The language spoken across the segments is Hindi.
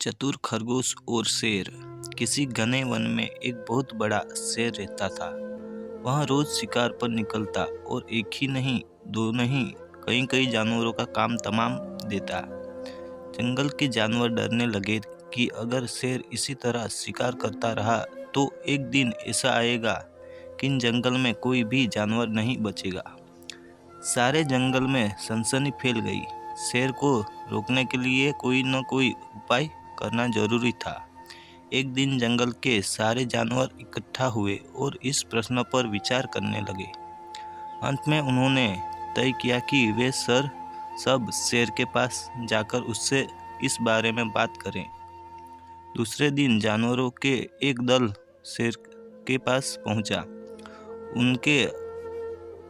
चतुर खरगोश और शेर। किसी घने वन में एक बहुत बड़ा शेर रहता था। वह रोज शिकार पर निकलता और एक ही नहीं, दो नहीं, कई कई जानवरों का काम तमाम देता। जंगल के जानवर डरने लगे कि अगर शेर इसी तरह शिकार करता रहा तो एक दिन ऐसा आएगा कि इन जंगल में कोई भी जानवर नहीं बचेगा। सारे जंगल में सनसनी फैल गई। शेर को रोकने के लिए कोई न कोई उपाय करना जरूरी था। एक दिन जंगल के सारे जानवर इकट्ठा हुए और इस प्रश्न पर विचार करने लगे। अंत में उन्होंने तय किया कि वे सब शेर के पास जाकर उससे इस बारे में बात करें। दूसरे दिन जानवरों के एक दल शेर के पास पहुंचा। उनके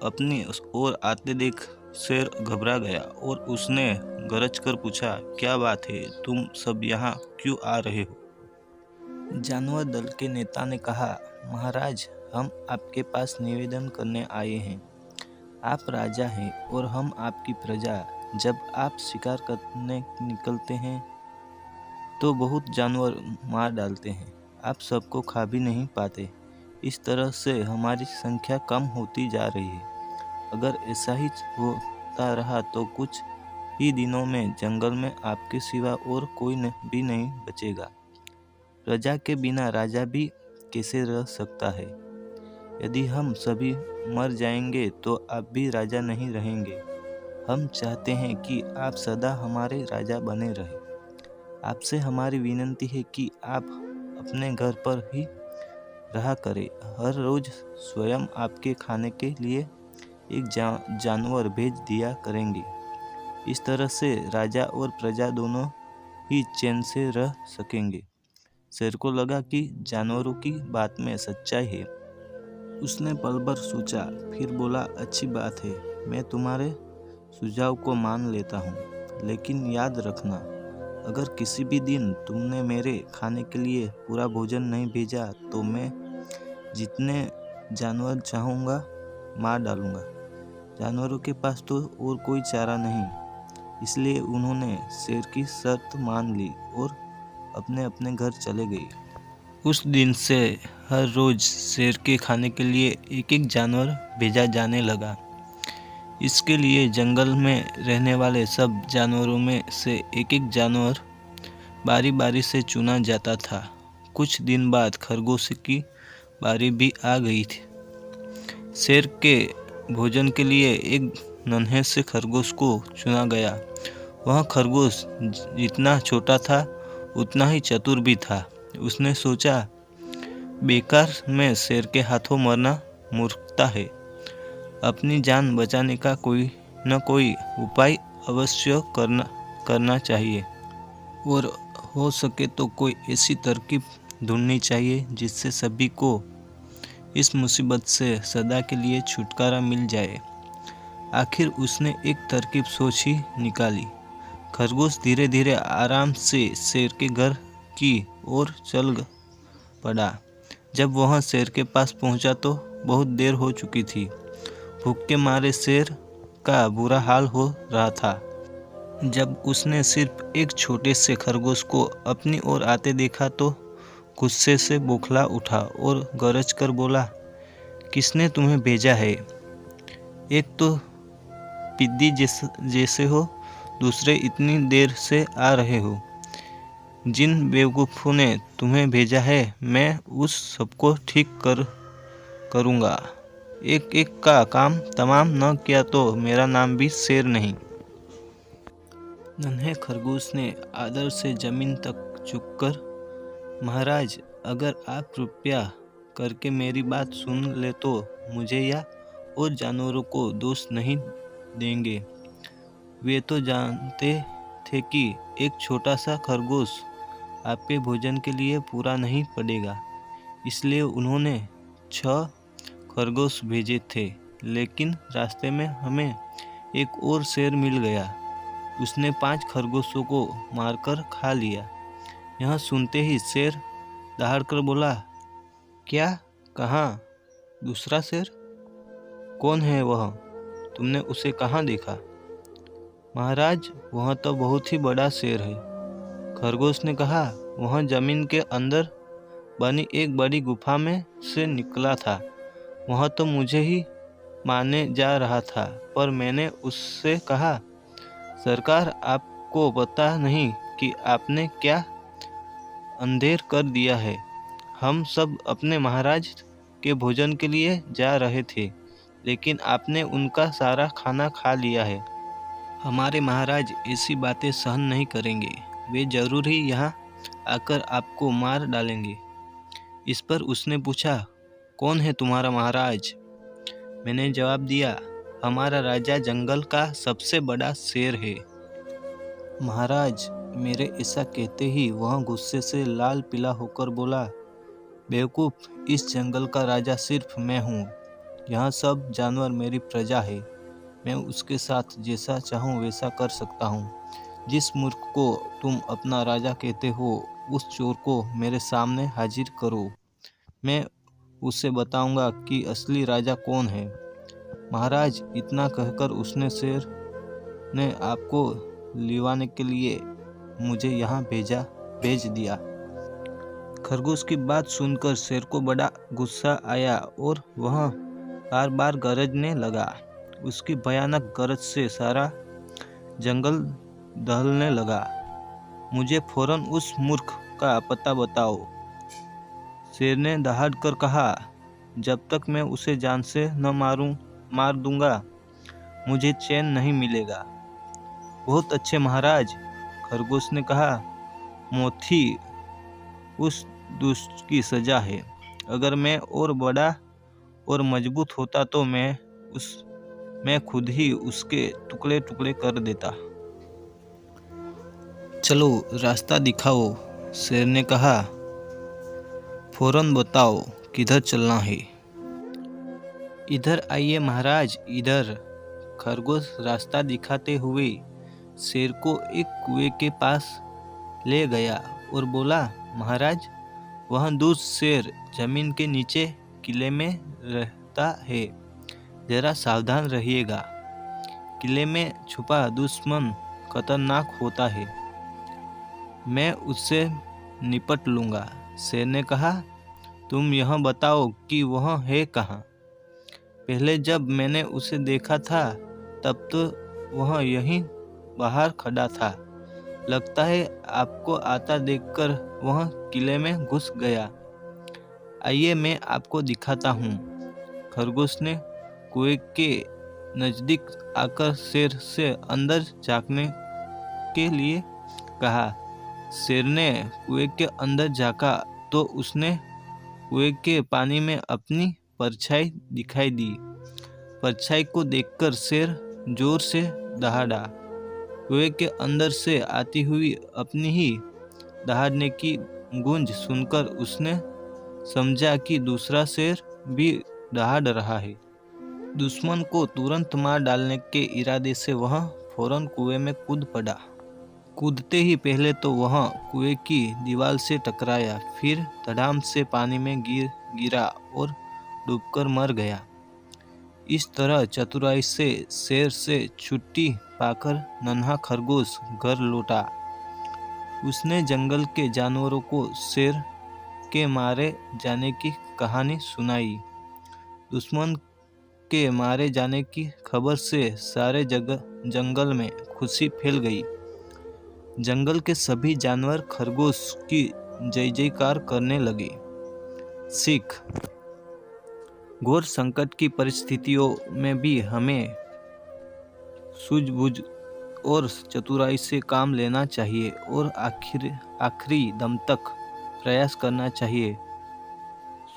अपनी ओर आते देख शेर घबरा गया और उसने गरज कर पूछा, क्या बात है, तुम सब यहाँ क्यों आ रहे हो? जानवर दल के नेता ने कहा, महाराज, हम आपके पास निवेदन करने आए हैं। आप राजा हैं और हम आपकी प्रजा। जब आप शिकार करने निकलते हैं तो बहुत जानवर मार डालते हैं। आप सबको खा भी नहीं पाते। इस तरह से हमारी संख्या कम होती जा रही है। अगर ऐसा ही होता रहा तो कुछ ही दिनों में जंगल में आपके सिवा और कोई भी नहीं बचेगा। प्रजा के बिना राजा भी कैसे रह सकता है? यदि हम सभी मर जाएंगे तो आप भी राजा नहीं रहेंगे। हम चाहते हैं कि आप सदा हमारे राजा बने रहें। आपसे हमारी विनती है कि आप अपने घर पर ही रहा करें। हर रोज स्वयं आपके खाने के लिए एक जानवर भेज दिया करेंगे। इस तरह से राजा और प्रजा दोनों ही चैन से रह सकेंगे। शेर को लगा कि जानवरों की बात में सच्चाई है। उसने पल भर सोचा, फिर बोला, अच्छी बात है, मैं तुम्हारे सुझाव को मान लेता हूँ, लेकिन याद रखना, अगर किसी भी दिन तुमने मेरे खाने के लिए पूरा भोजन नहीं भेजा तो मैं जितने जानवर चाहूँगा मार डालूँगा। जानवरों के पास तो और कोई चारा नहीं, इसलिए उन्होंने शेर की शर्त मान ली और अपने अपने घर चले गए। उस दिन से हर रोज शेर के खाने के लिए एक एक जानवर भेजा जाने लगा। इसके लिए जंगल में रहने वाले सब जानवरों में से एक एक जानवर बारी बारी से चुना जाता था। कुछ दिन बाद खरगोश की बारी भी आ गई थी। शेर के भोजन के लिए एक नन्हे से खरगोश को चुना गया। वह खरगोश जितना छोटा था उतना ही चतुर भी था। उसने सोचा, बेकार में शेर के हाथों मरना मूर्खता है। अपनी जान बचाने का कोई न कोई उपाय अवश्य करना चाहिए और हो सके तो कोई ऐसी तरकीब ढूंढनी चाहिए जिससे सभी को इस मुसीबत से सदा के लिए छुटकारा मिल जाए। आखिर उसने एक तरकीब सोच ही निकाली। खरगोश धीरे धीरे आराम से शेर के घर की ओर चल पड़ा। जब वह शेर के पास पहुंचा तो बहुत देर हो चुकी थी। भूख के मारे शेर का बुरा हाल हो रहा था। जब उसने सिर्फ एक छोटे से खरगोश को अपनी ओर आते देखा तो गुस्से से बौखला उठा और गरज कर बोला, किसने तुम्हें भेजा है? एक तो पिद्दी जैसे हो, दूसरे इतनी देर से आ रहे हो। जिन बेवकूफ़ों ने तुम्हें भेजा है मैं उस सबको ठीक करूँगा। एक एक का काम तमाम न किया तो मेरा नाम भी शेर नहीं। नन्हे खरगोश ने आदर से जमीन तक झुककर, महाराज, अगर आप कृपया करके मेरी बात सुन ले तो मुझे या और जानवरों को दोष नहीं देंगे। वे तो जानते थे कि एक छोटा सा खरगोश आपके भोजन के लिए पूरा नहीं पड़ेगा, इसलिए उन्होंने 6 खरगोश भेजे थे। लेकिन रास्ते में हमें एक और शेर मिल गया। उसने 5 खरगोशों को मारकर खा लिया। यह सुनते ही शेर दहाड़कर बोला, क्या? कहाँ? दूसरा शेर? कौन है वह? तुमने उसे कहाँ देखा? महाराज, वह तो बहुत ही बड़ा शेर है। खरगोश ने कहा, वह जमीन के अंदर बनी एक बड़ी गुफा में से निकला था। वह तो मुझे ही मारने जा रहा था, पर मैंने उससे कहा, सरकार, आपको पता नहीं कि आपने क्या अंधेर कर दिया है। हम सब अपने महाराज के भोजन के लिए जा रहे थे, लेकिन आपने उनका सारा खाना खा लिया है। हमारे महाराज ऐसी बातें सहन नहीं करेंगे। वे जरूर ही यहाँ आकर आपको मार डालेंगे। इस पर उसने पूछा, कौन है तुम्हारा महाराज? मैंने जवाब दिया, हमारा राजा जंगल का सबसे बड़ा शेर है। महाराज, मेरे ऐसा कहते ही वह गुस्से से लाल पीला होकर बोला, बेवकूफ़, इस जंगल का राजा सिर्फ मैं हूँ। यहाँ सब जानवर मेरी प्रजा है। मैं उसके साथ जैसा चाहूँ वैसा कर सकता हूँ। जिस मूर्ख को तुम अपना राजा कहते हो, उस चोर को मेरे सामने हाजिर करो। मैं उसे बताऊंगा कि असली राजा कौन है। महाराज, इतना कहकर उसने शेर ने आपको लिवाने के लिए मुझे यहाँ भेज दिया। खरगोश की बात सुनकर शेर को बड़ा गुस्सा आया और वह बार बार गरजने लगा। उसकी भयानक गरज से सारा जंगल दहलने लगा। मुझे फौरन उस मूर्ख का पता बताओ, शेर ने दहाड़ कर कहा। जब तक मैं उसे जान से न मार दूंगा, मुझे चैन नहीं मिलेगा। बहुत अच्छे महाराज, खरगोश ने कहा, मौत ही उस दुष्ट की सजा है। अगर मैं और बड़ा और मजबूत होता तो मैं खुद ही उसके टुकड़े टुकड़े कर देता। चलो, रास्ता दिखाओ, शेर ने कहा। फौरन बताओ किधर चलना है। इधर आइए महाराज, इधर। खरगोश रास्ता दिखाते हुए शेर को एक कुएं के पास ले गया और बोला, महाराज, वह दूर शेर जमीन के नीचे किले में रहता है। जरा सावधान रहिएगा। किले में छुपा दुश्मन खतरनाक होता है। मैं उससे निपट लूँगा। शेर ने कहा, तुम यह बताओ कि वह है कहाँ? पहले जब मैंने उसे देखा था तब तो वह यहीं बाहर खड़ा था। लगता है आपको आता देखकर वह किले में घुस गया। आइए मैं आपको दिखाता हूँ। खरगोश ने कुएं के नज़दीक आकर शेर से अंदर झांकने के लिए कहा। शेर ने कुएं के अंदर झांका तो उसने कुएं के पानी में अपनी परछाई दिखाई दी। परछाई को देखकर शेर जोर से दहाड़ा। कुएं के अंदर से आती हुई अपनी ही दहाड़ने की गूंज सुनकर उसने समझा कि दूसरा शेर भी दहाड़ रहा है। दुश्मन को तुरंत मार डालने के इरादे से वह फौरन कुएं में कूद पड़ा। कूदते ही पहले तो वह कुएं की दीवार से टकराया, फिर धड़ाम से पानी में गिरा और डूबकर मर गया। इस तरह चतुराई से शेर से छुट्टी पाकर नन्हा खरगोश घर लौटा। उसने जंगल के जानवरों को शेर के मारे जाने की कहानी सुनाई। दुश्मन के मारे जाने की खबर से सारे जंगल में खुशी फैल गई। जंगल के सभी जानवर खरगोश की जय जयकार करने लगे। सीख: घोर संकट की परिस्थितियों में भी हमें सूझबूझ और चतुराई से काम लेना चाहिए और आखिरी दम तक प्रयास करना चाहिए।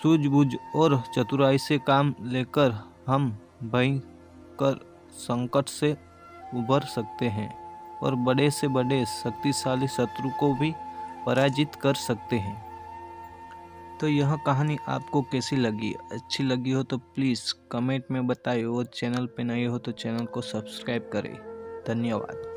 सूझबूझ और चतुराई से काम लेकर हम भयंकर संकट से उबर सकते हैं और बड़े से बड़े शक्तिशाली शत्रु को भी पराजित कर सकते हैं। तो यह कहानी आपको कैसी लगी? अच्छी लगी हो तो प्लीज़ कमेंट में बताइए और चैनल पे नए हो तो चैनल को सब्सक्राइब करें। धन्यवाद।